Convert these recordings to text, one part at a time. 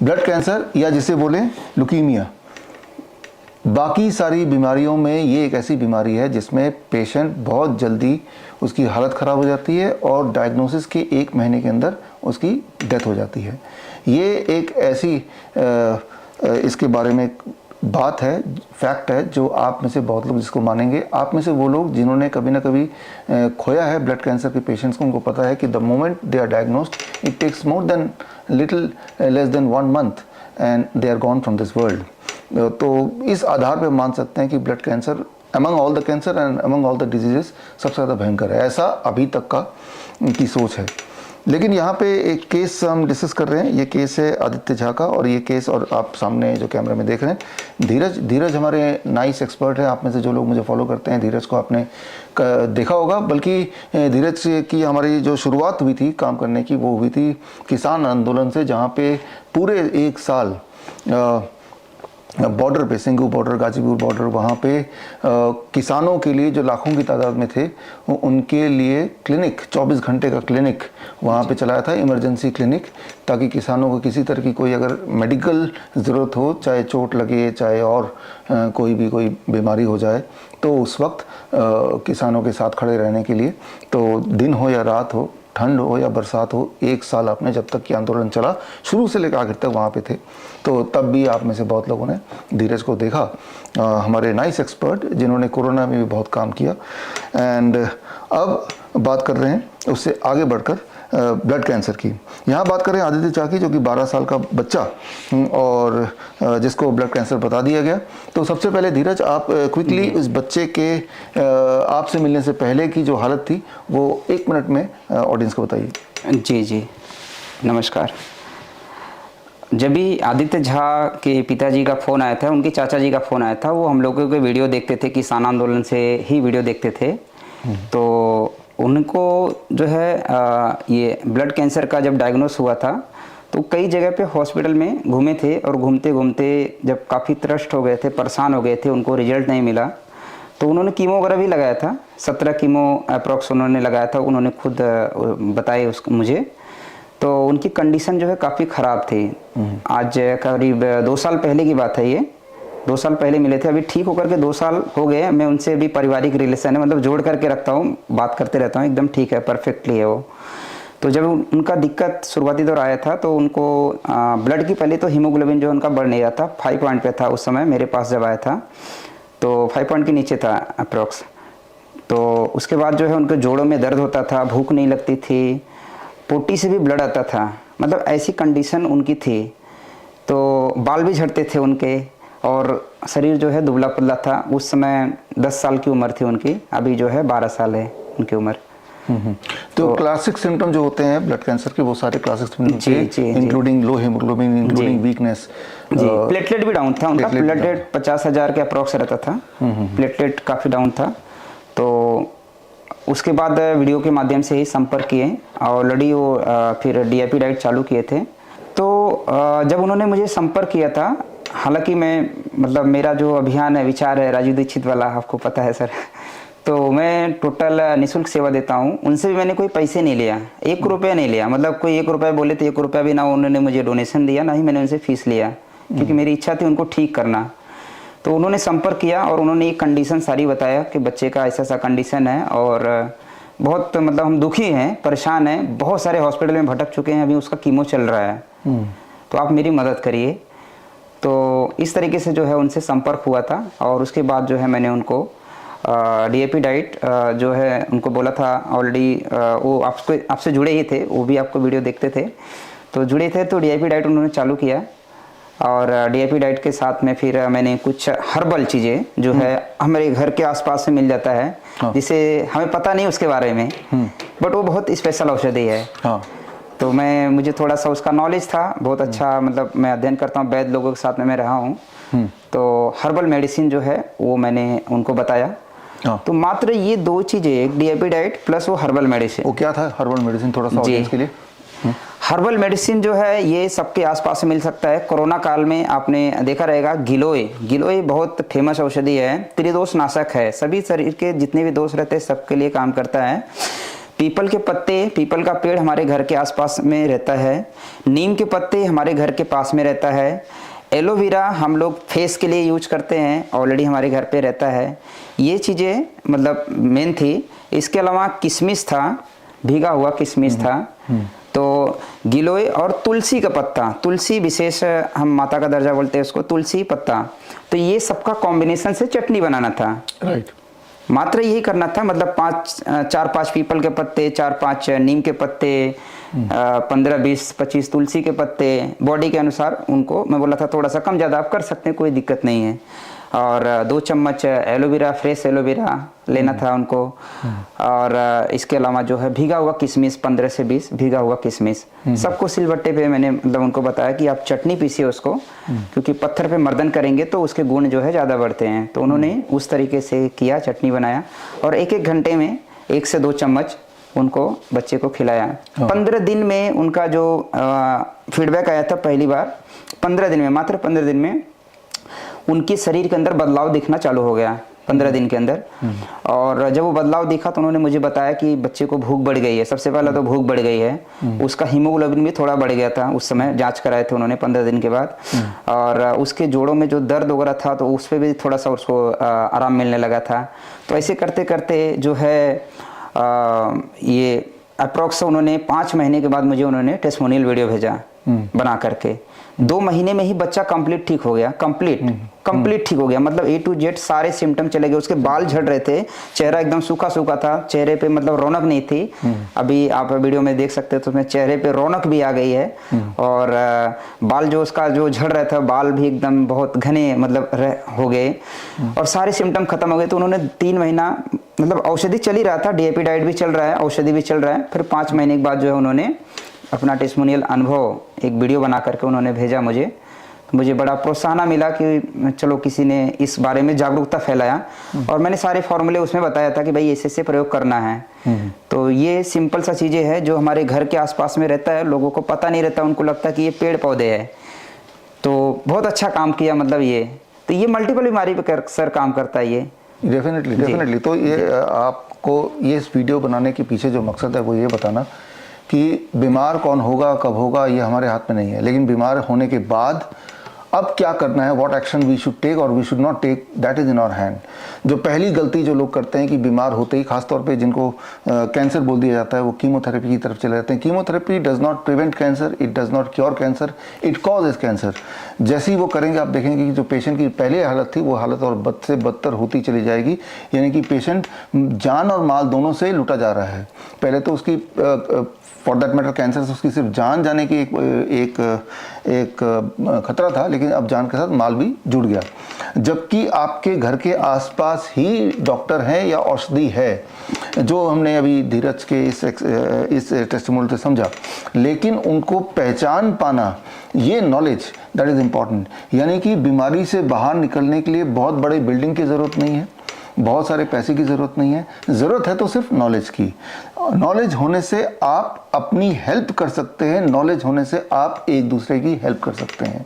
Blood cancer या जिसे बोलें लुकीमिया, बाकी सारी बीमारियों में ये एक ऐसी बीमारी है जिसमें पेशेंट बहुत जल्दी उसकी हालत ख़राब हो जाती है और डायग्नोसिस के 1 महीने के अंदर उसकी डेथ हो जाती है। ये एक ऐसी इसके बारे में बात है, फैक्ट है, जो आप में से बहुत लोग जिसको मानेंगे। आप में से वो लोग जिन्होंने कभी ना कभी खोया है ब्लड कैंसर के पेशेंट्स को, उनको पता है कि the moment they are diagnosed it takes more than little less than 1 month and they are gone from this world. तो इस आधार पर मान सकते हैं कि blood cancer among all the cancer and among all the diseases सबसे ज़्यादा भयंकर है, ऐसा अभी तक का की सोच है। लेकिन यहाँ पे एक केस हम डिस्कस कर रहे हैं, ये केस है आदित्य झा का, और ये केस, और आप सामने जो कैमरे में देख रहे हैं, धीरज हमारे नाइस एक्सपर्ट है। आप में से जो लोग मुझे फॉलो करते हैं, धीरज को आपने देखा होगा। बल्कि धीरज की हमारी जो शुरुआत हुई थी काम करने की, वो हुई थी किसान आंदोलन से, जहाँ पे पूरे 1 साल बॉर्डर पे, सिंघू बॉर्डर, गाजीपुर बॉर्डर, वहाँ पे किसानों के लिए जो लाखों की तादाद में थे, उनके लिए क्लिनिक, 24 घंटे का क्लिनिक वहाँ पे चलाया था, इमरजेंसी क्लिनिक, ताकि किसानों को किसी तरह की कोई अगर मेडिकल ज़रूरत हो, चाहे चोट लगे, चाहे और कोई बीमारी हो जाए, तो उस वक्त किसानों के साथ खड़े रहने के लिए, तो दिन हो या रात हो, ठंड हो या बरसात हो, 1 साल आपने, जब तक कि आंदोलन चला, शुरू से लेकर आखिर तक वहाँ पे थे। तो तब भी आप में से बहुत लोगों ने धीरज को देखा, हमारे नाइस एक्सपर्ट जिन्होंने कोरोना में भी बहुत काम किया। एंड अब बात कर रहे हैं उससे आगे बढ़कर ब्लड कैंसर की। यहाँ बात करें आदित्य झा की, जो कि 12 साल का बच्चा और जिसको ब्लड कैंसर बता दिया गया। तो सबसे पहले धीरज, आप क्विकली इस बच्चे के आपसे मिलने से पहले की जो हालत थी वो 1 मिनट में ऑडियंस को बताइए। जी, नमस्कार। जब भी आदित्य झा के पिताजी का फ़ोन आया था, उनके चाचा जी का फ़ोन आया था, वो हम लोगों के वीडियो देखते थे, किसान आंदोलन से ही वीडियो देखते थे। तो उनको जो है ये ब्लड कैंसर का जब डायग्नोस हुआ था, तो कई जगह पे हॉस्पिटल में घूमे थे, और घूमते घूमते जब काफ़ी त्रस्त हो गए थे, परेशान हो गए थे, उनको रिजल्ट नहीं मिला, तो उन्होंने कीमो वगैरह भी लगाया था। 17 कीमो अप्रॉक्स उन्होंने लगाया था, उन्होंने खुद बताए उसको मुझे। तो उनकी कंडीशन जो है काफ़ी ख़राब थी। आज करीब 2 साल पहले की बात है, ये 2 साल पहले मिले थे। अभी ठीक होकर के 2 साल हो गए। मैं उनसे अभी पारिवारिक रिलेशन है, मतलब जोड़ करके रखता हूँ, बात करते रहता हूँ, एकदम ठीक है, परफेक्टली है वो। तो जब उनका दिक्कत शुरुआती दौर आया था, तो उनको ब्लड की पहले तो हीमोग्लोबिन जो उनका बढ़ नहीं रहा था, 5 पॉइंट पे था उस समय मेरे पास जब आया था, तो 5 पॉइंट के नीचे था अप्रॉक्स। तो उसके बाद जो है उनके जोड़ों में दर्द होता था, भूख नहीं लगती थी, पोटी से भी ब्लड आता था, मतलब ऐसी कंडीशन उनकी थी। तो बाल भी झड़ते थे उनके, और शरीर जो है दुबला पतला था। उस समय 10 साल की उम्र थी उनकी, अभी जो है 12 साल है उनकी उम्र। तो क्लासिक सिम्टम जो होते हैं ब्लड कैंसर के, वो सारे क्लासिक सिम्टम, इंक्लूडिंग लो हीमोग्लोबिन, इंक्लूडिंग वीकनेस। प्लेटलेट भी डाउन था उनका, प्लेटलेट 50,000 के अप्रॉक्स रहता था, प्लेटलेट काफ़ी डाउन था। तो उसके बाद वीडियो के माध्यम से ही संपर्क किए, और ऑलरेडी वो फिर DAP डाइट चालू किए थे। तो जब उन्होंने मुझे संपर्क किया था, हालांकि मैं, मतलब मेरा जो अभियान है, विचार है राजू दीक्षित वाला, आपको पता है सर, तो मैं टोटल निःशुल्क सेवा देता हूँ। उनसे भी मैंने कोई पैसे नहीं लिया, 1 रुपया नहीं लिया, मतलब कोई 1 रुपया बोले तो 1 रुपया भी ना उन्होंने मुझे डोनेशन दिया, ना ही मैंने उनसे फीस लिया, क्योंकि मेरी इच्छा थी उनको ठीक करना। तो उन्होंने संपर्क किया और उन्होंने ये कंडीशन सारी बताया कि बच्चे का ऐसा कंडीशन है, और बहुत मतलब हम दुखी हैं, परेशान हैं, बहुत सारे हॉस्पिटल में भटक चुके हैं, अभी उसका कीमो चल रहा है, तो आप मेरी मदद करिए। तो इस तरीके से जो है उनसे संपर्क हुआ था, और उसके बाद जो है मैंने उनको DAP डाइट जो है उनको बोला था ऑलरेडी, वो आपसे जुड़े ही थे, वो भी आपको वीडियो देखते थे, तो जुड़े थे, तो DAP डाइट उन्होंने चालू किया। और DAP डाइट के साथ में फिर मैंने कुछ हर्बल चीज़ें जो है हमारे घर के आसपास से मिल जाता है, जिसे हमें पता नहीं उसके बारे में, बट वो बहुत स्पेशल औषधि है। तो मुझे थोड़ा सा उसका नॉलेज था, बहुत अच्छा, मतलब मैं अध्ययन करता हूँ, वैद्य लोगों के साथ में मैं रहा हूँ, तो हर्बल मेडिसिन जो है वो मैंने उनको बताया। तो मात्र ये 2 चीज़ें, एक DAP डाइट प्लस वो हर्बल मेडिसिन। वो क्या था हर्बल मेडिसिन, थोड़ा सा ऑडियंस के लिए? हर्बल मेडिसिन जो है ये सबके आसपास मिल सकता है। कोरोना काल में आपने देखा रहेगा, गिलोय बहुत फेमस औषधि है, त्रिदोष नाशक है, सभी शरीर के जितने भी दोष रहते हैं सबके लिए काम करता है। पीपल के पत्ते, पीपल का पेड़ हमारे घर के आसपास में रहता है। नीम के पत्ते हमारे घर के पास में रहता है। एलोवेरा हम लोग फेस के लिए यूज करते हैं, ऑलरेडी हमारे घर पे रहता है। ये चीज़ें मतलब मेन थी। इसके अलावा किशमिश था, भीगा हुआ किशमिश था, तो गिलोय और तुलसी का पत्ता, तुलसी विशेष हम माता का दर्जा बोलते हैं उसको, तुलसी पत्ता, तो ये सबका कॉम्बिनेशन से चटनी बनाना था। राइट। मात्र यही करना था, मतलब 4-5 पीपल के पत्ते, 4-5 नीम के पत्ते, 15-20-25 तुलसी के पत्ते, बॉडी के अनुसार उनको मैं बोला था थोड़ा सा कम ज़्यादा आप कर सकते हैं, कोई दिक्कत नहीं है। और 2 चम्मच एलोवेरा, फ्रेश एलोवेरा लेना था उनको। और इसके अलावा जो है भीगा हुआ किशमिश, 15 से 20 भीगा हुआ किशमिश, सबको सिलबट्टे पे मैंने मतलब उनको बताया कि आप चटनी पीसिए उसको, क्योंकि पत्थर पे मर्दन करेंगे तो उसके गुण जो है ज़्यादा बढ़ते हैं। तो उन्होंने उस तरीके से किया, चटनी बनाया और 1-1 घंटे में 1 से 2 चम्मच उनको बच्चे को खिलाया। 15 दिन में उनका जो फीडबैक आया था पहली बार, 15 दिन में, मात्र 15 दिन में उनके शरीर के अंदर बदलाव दिखना चालू हो गया 15 दिन के अंदर। और जब वो बदलाव दिखा तो उन्होंने मुझे बताया कि बच्चे को भूख बढ़ गई है। सबसे पहले तो भूख बढ़ गई है, उसका हीमोग्लोबिन भी थोड़ा बढ़ गया था। उस समय जांच कराए थे उन्होंने 15 दिन के बाद। और उसके जोड़ों में जो दर्द वगैरह था तो उस पर भी थोड़ा सा उसको आराम मिलने लगा था। तो ऐसे करते करते जो है ये अप्रोक्स उन्होंने 5 महीने के बाद मुझे उन्होंने टेस्टिमोनियल वीडियो भेजा बना करके। 2 महीने में ही बच्चा कंप्लीट ठीक हो गया, कंप्लीट ठीक हो गया, मतलब A to Z सारे सिम्टम चले गए। उसके बाल झड़ रहे थे, चेहरा एकदम सूखा सूखा था, चेहरे पे मतलब रौनक नहीं थी। अभी आप वीडियो में देख सकते हो तो उसमें चेहरे पे रौनक भी आ गई है। और बाल जो उसका जो झड़ रहा था, बाल भी एकदम बहुत घने मतलब हो गए और सारे सिम्टम खत्म हो गए। तो उन्होंने 3 महीना मतलब औषधि चल ही रहा था, DAP डाइट भी चल रहा है, औषधि भी चल रहा है। फिर 5 महीने के बाद जो है उन्होंने अपना टेस्टिमोनियल अनुभव एक वीडियो बना करके उन्होंने भेजा मुझे। तो मुझे बड़ा प्रोत्साहन मिला कि चलो किसी ने इस बारे में जागरूकता फैलाया। और मैंने सारे फॉर्मूले उसमें बताया था कि भाई ऐसे ऐसे प्रयोग करना है। तो ये सिंपल सा चीज़ें हैं जो हमारे घर के आसपास में रहता है, लोगों को पता नहीं रहता, उनको लगता है कि ये पेड़ पौधे है। तो बहुत अच्छा काम किया, मतलब ये तो ये मल्टीपल बीमारी पे सर काम करता है ये। डेफिनेटली। तो ये आपको ये इस वीडियो बनाने के पीछे जो मकसद है वो ये बताना कि बीमार कौन होगा, कब होगा, ये हमारे हाथ में नहीं है। लेकिन बीमार होने के बाद अब क्या करना है, what action we should take और we should not take, that is in our hand. जो पहली गलती जो लोग करते हैं कि बीमार होते ही, खासतौर पे जिनको कैंसर बोल दिया जाता है, वो कीमोथेरेपी की तरफ चले जाते हैं। Chemotherapy does not prevent cancer, it does not cure cancer, it causes cancer. जैसे ही वो करेंगे आप देखेंगे कि जो पेशेंट की पहले हालत थी वो हालत और बद से बदतर होती चली जाएगी। यानी कि पेशेंट जान और माल दोनों से लूटा जा रहा है। पहले तो उसकी फॉर दैट मैटर कैंसर से उसकी सिर्फ जान जाने की एक खतरा था, लेकिन अब जान के साथ माल भी जुड़ गया। जबकि आपके घर के आसपास ही डॉक्टर हैं या औषधि है, जो हमने अभी धीरज के इस टेस्टिमोनियल से समझा। लेकिन उनको पहचान पाना, ये नॉलेज, दैट इज़ इम्पॉर्टेंट। यानी कि बीमारी से बाहर निकलने के लिए बहुत बड़ी बिल्डिंग की ज़रूरत नहीं है, बहुत सारे पैसे की ज़रूरत नहीं है, ज़रूरत है तो सिर्फ नॉलेज की। नॉलेज होने से आप अपनी हेल्प कर सकते हैं, नॉलेज होने से आप एक दूसरे की हेल्प कर सकते हैं।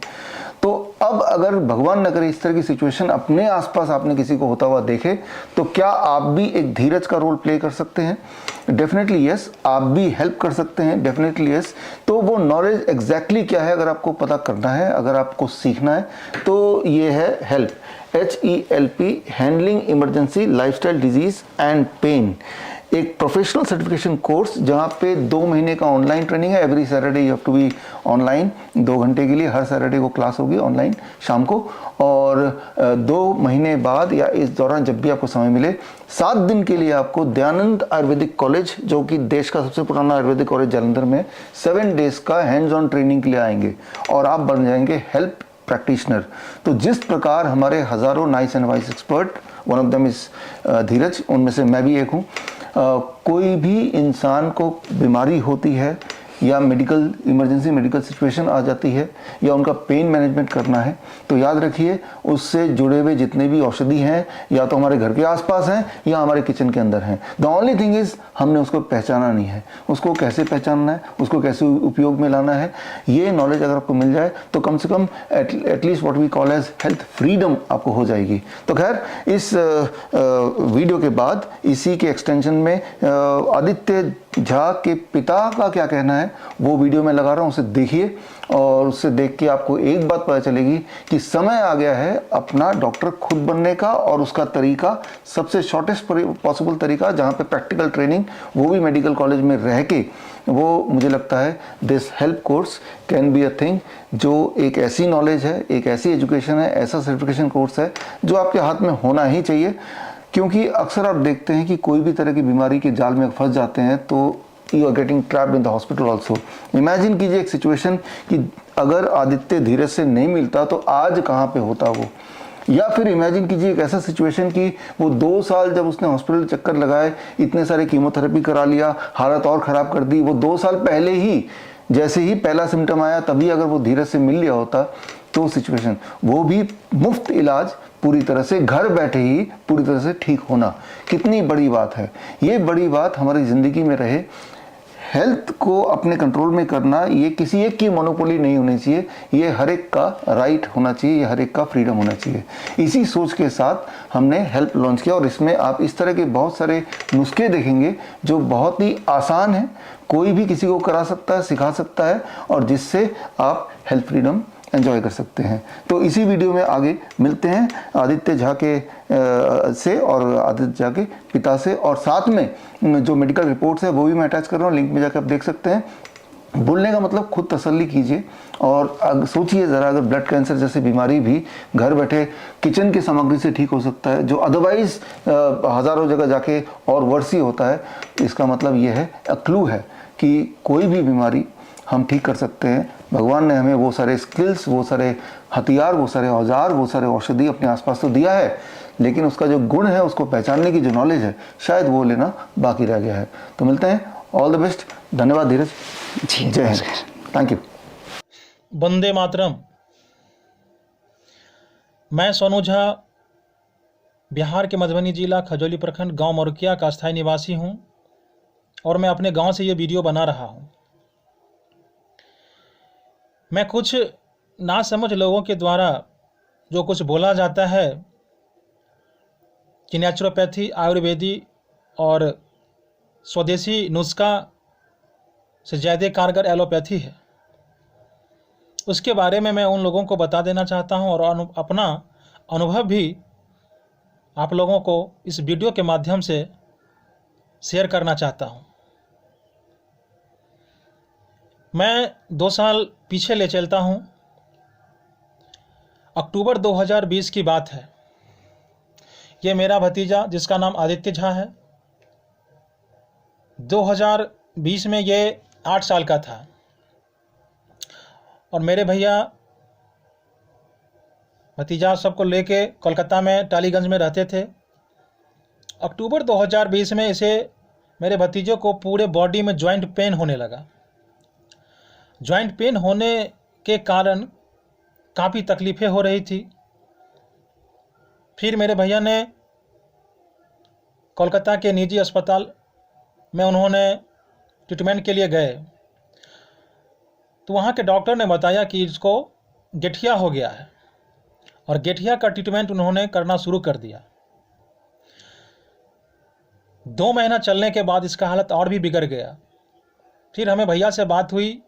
तो अब अगर भगवान न करे इस तरह की सिचुएशन अपने आसपास आपने किसी को होता हुआ देखे, तो क्या आप भी एक धीरज का रोल प्ले कर सकते हैं? Definitely yes. आप भी हेल्प कर सकते हैं, डेफिनेटली यस। तो वो नॉलेज एग्जैक्टली क्या है, अगर आपको पता करना है, अगर आपको सीखना है, तो ये है help, HELP, handling emergency lifestyle disease and pain. एक प्रोफेशनल सर्टिफिकेशन कोर्स जहाँ पे 2 महीने का ऑनलाइन ट्रेनिंग है। Every Saturday you have to be online, 2 घंटे के लिए हर सैटरडे को क्लास होगी ऑनलाइन शाम को। और 2 महीने बाद या इस दौरान जब भी आपको समय मिले, 7 दिन के लिए आपको दयानंद आयुर्वेदिक कॉलेज, जो कि देश का सबसे पुराना आयुर्वेदिक कॉलेज जालंधर में, 7 डेज का हैंड्स ऑन ट्रेनिंग के लिए आएंगे और आप बन जाएंगे हेल्प प्रैक्टिशनर। तो जिस प्रकार हमारे हज़ारों nice and wise expert, one of them is Dheeraj, उनमें से मैं भी एक हूँ। कोई भी इंसान को बीमारी होती है या मेडिकल इमरजेंसी मेडिकल सिचुएशन आ जाती है या उनका पेन मैनेजमेंट करना है, तो याद रखिए उससे जुड़े हुए जितने भी औषधि हैं या तो हमारे घर के आसपास हैं या हमारे किचन के अंदर हैं। द ओनली थिंग इज़ हमने उसको पहचाना नहीं है। उसको कैसे पहचानना है, उसको कैसे उपयोग में लाना है, ये नॉलेज अगर आपको मिल जाए तो कम से कम at least what we call as health freedom आपको हो जाएगी। तो खैर इस वीडियो के बाद इसी के एक्सटेंशन में आदित्य झा के पिता का क्या कहना है वो वीडियो में लगा रहा हूँ, उसे देखिए और उससे देख के आपको एक बात पता चलेगी कि समय आ गया है अपना डॉक्टर खुद बनने का, और उसका तरीका सबसे शॉर्टेस्ट पॉसिबल तरीका, जहाँ पे प्रैक्टिकल ट्रेनिंग वो भी मेडिकल कॉलेज में रह के, वो मुझे लगता है this help course can be a thing, जो एक ऐसी नॉलेज है, एक ऐसी एजुकेशन है, ऐसा सर्टिफिकेशन कोर्स है जो आपके हाथ में होना ही चाहिए। क्योंकि अक्सर आप देखते हैं कि कोई भी तरह की बीमारी के जाल में फंस जाते हैं तो you are getting trapped in the hospital also. Imagine कीजिए एक सिचुएशन कि अगर आदित्य धीरज से नहीं मिलता तो आज कहाँ पे होता वो, या फिर इमेजिन कीजिए एक ऐसा सिचुएशन कि वो 2 साल जब उसने हॉस्पिटल चक्कर लगाए, इतने सारे कीमोथेरेपी करा लिया, हालत और ख़राब कर दी, वो 2 साल पहले ही जैसे ही पहला सिम्टम आया तभी अगर वो धीरज से मिल लिया होता तो सिचुएशन, वो भी मुफ्त इलाज पूरी तरह से घर बैठे ही पूरी तरह से ठीक होना, कितनी बड़ी बात है। ये बड़ी बात हमारी ज़िंदगी में रहे। हेल्थ को अपने कंट्रोल में करना ये किसी एक की मोनोपोली नहीं होनी चाहिए, ये हर एक का राइट होना चाहिए, ये हर एक का फ्रीडम होना चाहिए। इसी सोच के साथ हमने हेल्प लॉन्च किया और इसमें आप इस तरह के बहुत सारे नुस्खे देखेंगे जो बहुत ही आसान है, कोई भी किसी को करा सकता है, सिखा सकता है, और जिससे आप हेल्थ फ्रीडम एंजॉय कर सकते हैं। तो इसी वीडियो में आगे मिलते हैं आदित्य झा के से और आदित्य झा के पिता से, और साथ में जो मेडिकल रिपोर्ट्स है वो भी मैं अटैच कर रहा हूँ, लिंक में जाकर आप देख सकते हैं। बोलने का मतलब खुद तसल्ली कीजिए और सोचिए ज़रा, अगर ब्लड कैंसर जैसी बीमारी भी घर बैठे किचन की सामग्री से ठीक हो सकता है जो अदरवाइज हज़ारों जगह जाके और वर्ष ही होता है, इसका मतलब ये है, क्लू है कि कोई भी बीमारी हम ठीक कर सकते हैं। भगवान ने हमें वो सारे स्किल्स, वो सारे हथियार, वो सारे औजार, वो सारे औषधि अपने आसपास तो दिया है, लेकिन उसका जो गुण है, उसको पहचानने की जो नॉलेज है, शायद वो लेना बाकी रह गया है। तो मिलते हैं, ऑल द बेस्ट, धन्यवाद धीरज जी, जय हिंद, थैंक यू। वंदे मातरम। मैं सोनू झा बिहार के मधुबनी जिला खजौली प्रखंड गांव मोरकिया का स्थायी निवासी हूं और मैं अपने गांव से ये वीडियो बना रहा हूं। मैं कुछ नासमझ लोगों के द्वारा जो कुछ बोला जाता है कि नेचुरोपैथी, आयुर्वेदी और स्वदेशी नुस्खा से ज़्यादा कारगर एलोपैथी है, उसके बारे में मैं उन लोगों को बता देना चाहता हूं और अपना अनुभव भी आप लोगों को इस वीडियो के माध्यम से शेयर करना चाहता हूं। मैं 2 साल पीछे ले चलता हूं। अक्टूबर 2020 की बात है। ये मेरा भतीजा जिसका नाम आदित्य झा है, 2020 में ये 8 साल का था और मेरे भैया भतीजा सबको लेके कोलकाता में टालीगंज में रहते थे। अक्टूबर 2020 में इसे, मेरे भतीजे को पूरे बॉडी में जॉइंट पेन होने लगा। जॉइंट पेन होने के कारण काफ़ी तकलीफ़ें हो रही थी। फिर मेरे भैया ने कोलकाता के निजी अस्पताल में उन्होंने ट्रीटमेंट के लिए गए, तो वहाँ के डॉक्टर ने बताया कि इसको गठिया हो गया है और गठिया का ट्रीटमेंट उन्होंने करना शुरू कर दिया। 2 महीना चलने के बाद इसका हालत और भी बिगड़ गया। फिर हमें भैया से बात हुई,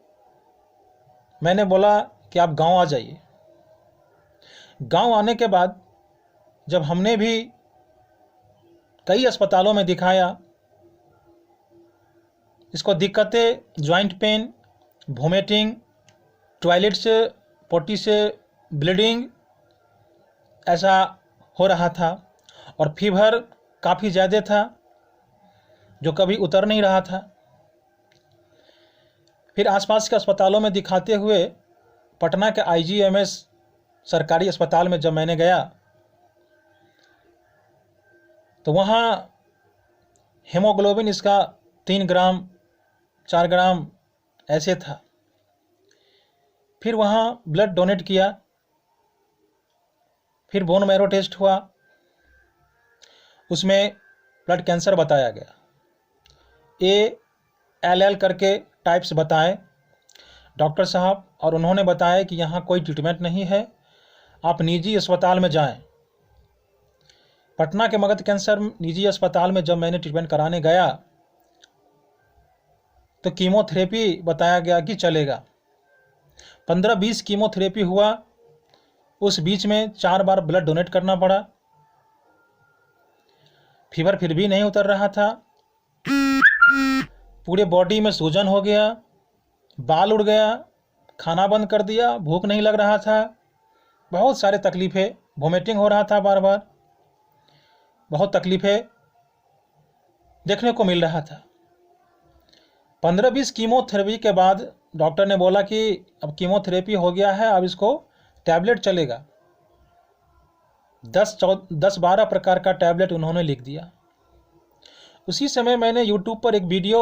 मैंने बोला कि आप गांव आ जाइए। गांव आने के बाद जब हमने भी कई अस्पतालों में दिखाया, इसको दिक्कतें, जॉइंट पेन, वोमिटिंग, टॉयलेट से, पोटी से ब्लीडिंग ऐसा हो रहा था और फीवर काफ़ी ज़्यादा था जो कभी उतर नहीं रहा था। फिर आसपास के अस्पतालों में दिखाते हुए पटना के IGMS सरकारी अस्पताल में जब मैंने गया तो वहाँ हीमोग्लोबिन इसका 3 ग्राम 4 ग्राम ऐसे था। फिर वहाँ ब्लड डोनेट किया, फिर बोन मैरो टेस्ट हुआ, उसमें ब्लड कैंसर बताया गया। ALL करके टाइप्स बताए डॉक्टर साहब, और उन्होंने बताया कि यहाँ कोई ट्रीटमेंट नहीं है, आप निजी अस्पताल में जाएं। पटना के मगध कैंसर निजी अस्पताल में जब मैंने ट्रीटमेंट कराने गया तो कीमोथेरेपी बताया गया कि चलेगा। 15-20 कीमोथेरेपी हुआ, उस बीच में 4 बार ब्लड डोनेट करना पड़ा। फीवर फिर भी नहीं उतर रहा था, पूरे बॉडी में सूजन हो गया, बाल उड़ गया, खाना बंद कर दिया, भूख नहीं लग रहा था, बहुत सारे तकलीफ़ें, वोमिटिंग हो रहा था बार बार, बहुत तकलीफ़ें देखने को मिल रहा था। 15-20 कीमोथेरेपी के बाद डॉक्टर ने बोला कि अब कीमोथेरेपी हो गया है, अब इसको टैबलेट चलेगा। 10-12 प्रकार का टैबलेट उन्होंने लिख दिया। उसी समय मैंने यूट्यूब पर एक वीडियो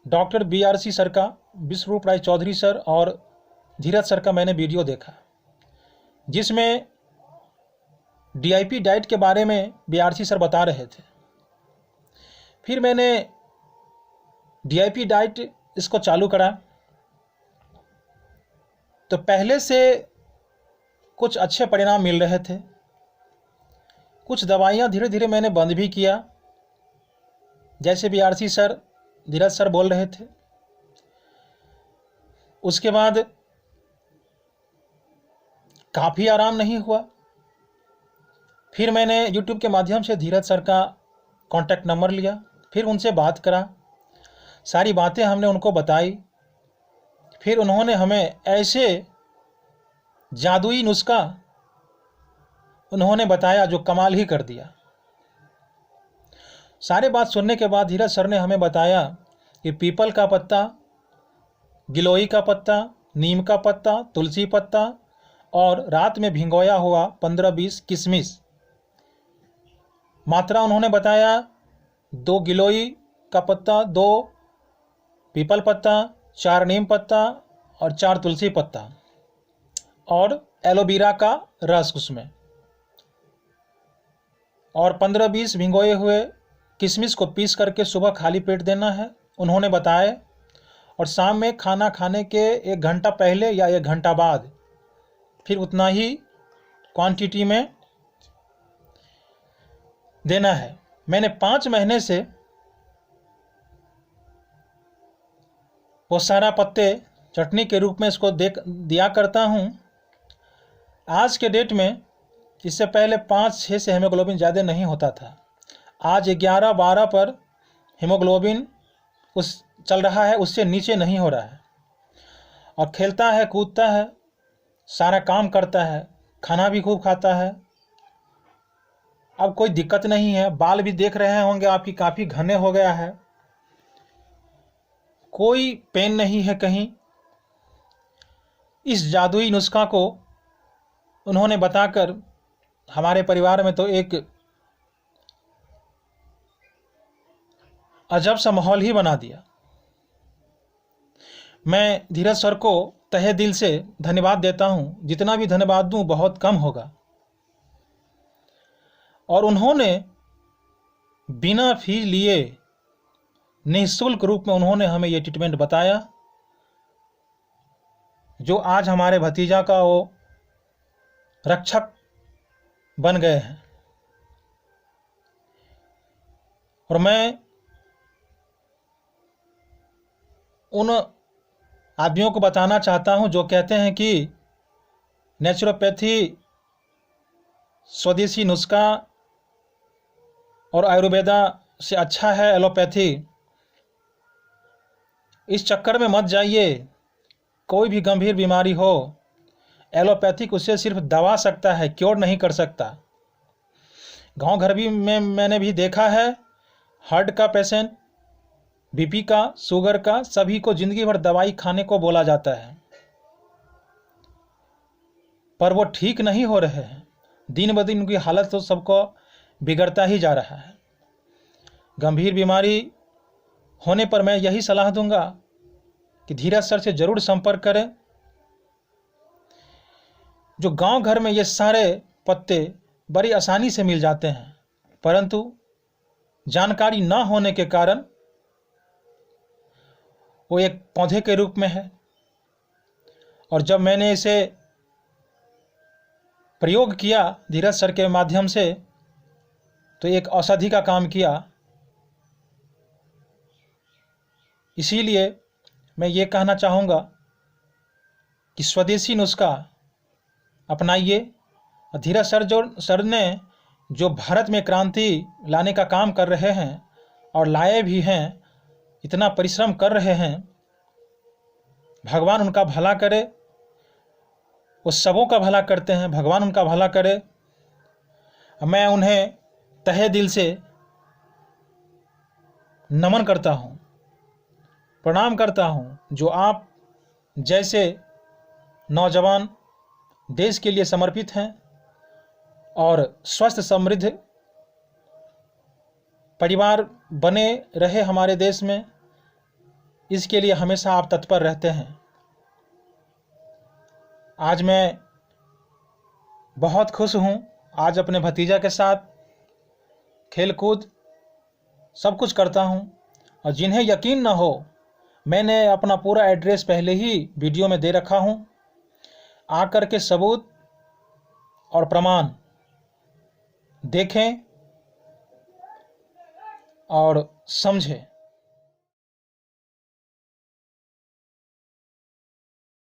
डॉक्टर BRC सर का, विश्वरूप राय चौधरी सर और धीरज सर का मैंने वीडियो देखा, जिसमें DIP डाइट के बारे में BRC सर बता रहे थे। फिर मैंने DIP डाइट इसको चालू करा, तो पहले से कुछ अच्छे परिणाम मिल रहे थे। कुछ दवाइयाँ धीरे धीरे मैंने बंद भी किया, जैसे BRC सर, धीरज सर बोल रहे थे। उसके बाद काफ़ी आराम नहीं हुआ। फिर मैंने YouTube के माध्यम से धीरज सर का कॉन्टैक्ट नंबर लिया, फिर उनसे बात करा, सारी बातें हमने उनको बताई। फिर उन्होंने हमें ऐसे जादुई नुस्खा उन्होंने बताया जो कमाल ही कर दिया। सारे बात सुनने के बाद धीरज सर ने हमें बताया कि पीपल का पत्ता, गिलोई का पत्ता, नीम का पत्ता, तुलसी पत्ता और रात में भिगोया हुआ 15-20 किशमिश, मात्रा उन्होंने बताया 2 गिलोई का पत्ता, 2 पीपल पत्ता, 4 नीम पत्ता और 4 तुलसी पत्ता और एलोवेरा का रस उसमें, और 15-20 भिगोए हुए किशमिश को पीस करके सुबह खाली पेट देना है उन्होंने बताया, और शाम में खाना खाने के 1 घंटा पहले या 1 घंटा बाद फिर उतना ही क्वांटिटी में देना है। मैंने 5 महीने से वो सारा पत्ते चटनी के रूप में इसको दिया करता हूँ। आज के डेट में, इससे पहले 5-6 से हीमोग्लोबिन ज़्यादा नहीं होता था, आज 11-12 पर हीमोग्लोबिन उस चल रहा है, उससे नीचे नहीं हो रहा है। और खेलता है, कूदता है, सारा काम करता है, खाना भी खूब खाता है। अब कोई दिक्कत नहीं है। बाल भी देख रहे होंगे आपकी काफ़ी घने हो गया है, कोई पेन नहीं है कहीं। इस जादुई नुस्खा को उन्होंने बताकर हमारे परिवार में तो एक अजब सा माहौल ही बना दिया। मैं धीरज सर को तहे दिल से धन्यवाद देता हूँ, जितना भी धन्यवाद दूँ बहुत कम होगा। और उन्होंने बिना फीस लिए निःशुल्क रूप में उन्होंने हमें ये ट्रीटमेंट बताया, जो आज हमारे भतीजा का वो रक्षक बन गए हैं। और मैं उन आदमियों को बताना चाहता हूं जो कहते हैं कि नेचुरोपैथी, स्वदेशी नुस्खा और आयुर्वेदा से अच्छा है एलोपैथी। इस चक्कर में मत जाइए। कोई भी गंभीर बीमारी हो, एलोपैथिक उसे सिर्फ दवा सकता है, क्योर नहीं कर सकता। गांव घर भी में मैंने भी देखा है, हार्ट का पेशेंट, बीपी का, शुगर का, सभी को जिंदगी भर दवाई खाने को बोला जाता है, पर वो ठीक नहीं हो रहे हैं। दिन ब दिन उनकी हालत तो सबको बिगड़ता ही जा रहा है। गंभीर बीमारी होने पर मैं यही सलाह दूंगा कि धीरज सर से ज़रूर संपर्क करें। जो गांव घर में ये सारे पत्ते बड़ी आसानी से मिल जाते हैं, परंतु जानकारी ना होने के कारण वो एक पौधे के रूप में है। और जब मैंने इसे प्रयोग किया धीरज सर के माध्यम से, तो एक औषधि का काम किया। इसीलिए मैं ये कहना चाहूँगा कि स्वदेशी नुस्खा अपनाइए। धीरज सर ने जो भारत में क्रांति लाने का काम कर रहे हैं और लाए भी हैं, इतना परिश्रम कर रहे हैं, भगवान उनका भला करे। वो सबों का भला करते हैं, भगवान उनका भला करे। मैं उन्हें तहे दिल से नमन करता हूँ, प्रणाम करता हूँ, जो आप जैसे नौजवान देश के लिए समर्पित हैं और स्वस्थ समृद्ध परिवार बने रहे हमारे देश में, इसके लिए हमेशा आप तत्पर रहते हैं। आज मैं बहुत खुश हूँ। आज अपने भतीजा के साथ खेल कूद सब कुछ करता हूँ। और जिन्हें यकीन न हो, मैंने अपना पूरा एड्रेस पहले ही वीडियो में दे रखा हूँ। आकर के सबूत और प्रमाण देखें और समझें।